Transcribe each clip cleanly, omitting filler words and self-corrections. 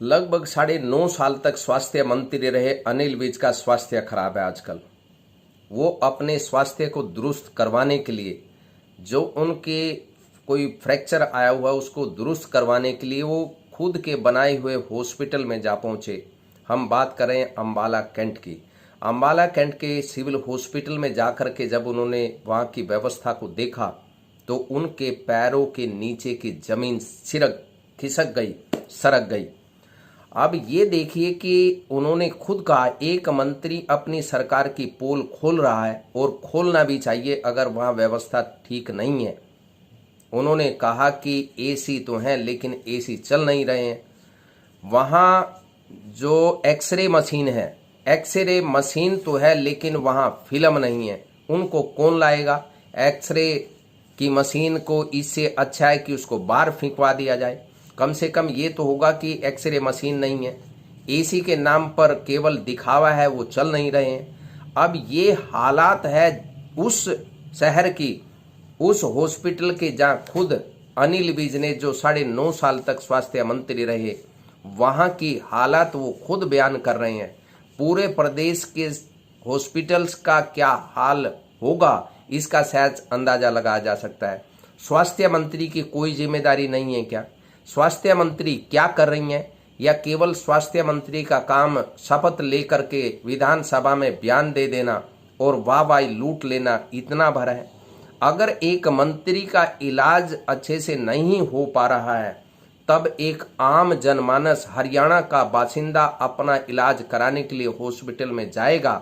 लगभग 9.5 साल तक स्वास्थ्य मंत्री रहे अनिल विज का स्वास्थ्य खराब है आजकल। वो अपने स्वास्थ्य को दुरुस्त करवाने के लिए जो उनके कोई फ्रैक्चर आया हुआ उसको दुरुस्त करवाने के लिए वो खुद के बनाए हुए हॉस्पिटल में जा पहुंचे। हम बात करें अम्बाला कैंट की। अम्बाला कैंट के सिविल हॉस्पिटल में जाकर के जब उन्होंने वहाँ की व्यवस्था को देखा तो उनके पैरों के नीचे की जमीन खिसक गई, सरक गई। अब ये देखिए कि उन्होंने खुद कहा, एक मंत्री अपनी सरकार की पोल खोल रहा है और खोलना भी चाहिए अगर वहाँ व्यवस्था ठीक नहीं है। उन्होंने कहा कि एसी तो हैं लेकिन एसी चल नहीं रहे हैं। वहाँ जो एक्सरे मशीन है, एक्सरे मशीन तो है लेकिन वहाँ फिल्म नहीं है। उनको कौन लाएगा? एक्सरे की मशीन को इससे अच्छा है कि उसको बाहर फेंकवा दिया जाए। कम से कम ये तो होगा कि एक्सरे मशीन नहीं है, एसी के नाम पर केवल दिखावा है, वो चल नहीं रहे हैं। अब ये हालात है उस शहर की, उस हॉस्पिटल के जहाँ खुद अनिल विज ने जो 9.5 साल तक स्वास्थ्य मंत्री रहे, वहाँ की हालात वो खुद बयान कर रहे हैं। पूरे प्रदेश के हॉस्पिटल्स का क्या हाल होगा इसका शायद अंदाजा लगाया जा सकता है। स्वास्थ्य मंत्री की कोई जिम्मेदारी नहीं है क्या? स्वास्थ्य मंत्री क्या कर रही हैं? या केवल स्वास्थ्य मंत्री का काम शपथ लेकर के विधानसभा में बयान दे देना और वाहवाही लूट लेना इतना भर है? अगर एक मंत्री का इलाज अच्छे से नहीं हो पा रहा है तब एक आम जनमानस हरियाणा का बासिंदा अपना इलाज कराने के लिए हॉस्पिटल में जाएगा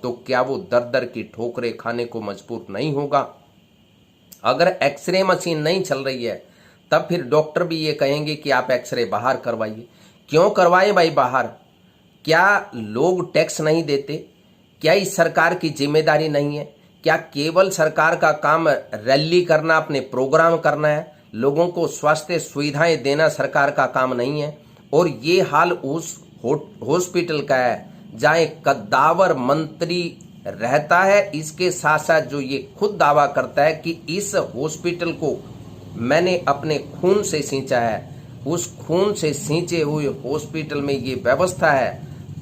तो क्या वो दर दर की ठोकरें खाने को मजबूर नहीं होगा? अगर एक्सरे मशीन नहीं चल रही है तब फिर डॉक्टर भी ये कहेंगे कि आप एक्सरे बाहर करवाइए। क्यों करवाएं भाई बाहर? क्या लोग टैक्स नहीं देते? क्या इस सरकार की जिम्मेदारी नहीं है? क्या केवल सरकार का काम रैली करना, अपने प्रोग्राम करना है? लोगों को स्वास्थ्य सुविधाएं देना सरकार का काम नहीं है? और ये हाल उस हॉस्पिटल का है जहाँ एक कद्दावर मंत्री रहता है। इसके साथ साथ जो ये खुद दावा करता है कि इस हॉस्पिटल को मैंने अपने खून से सींचा है, उस खून से सींचे हुए हॉस्पिटल में ये व्यवस्था है,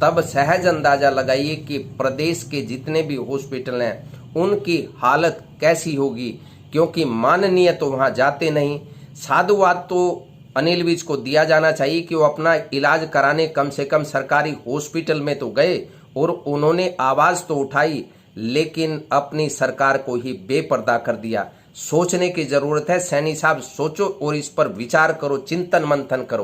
तब सहज अंदाजा लगाइए कि प्रदेश के जितने भी हॉस्पिटल हैं उनकी हालत कैसी होगी। क्योंकि माननीय तो वहाँ जाते नहीं। साधुवाद तो अनिल विज को दिया जाना चाहिए कि वो अपना इलाज कराने कम से कम सरकारी हॉस्पिटल में तो गए और उन्होंने आवाज़ तो उठाई, लेकिन अपनी सरकार को ही बेपर्दा कर दिया। सोचने की जरूरत है। सैनी साहब सोचो और इस पर विचार करो, चिंतन मंथन करो।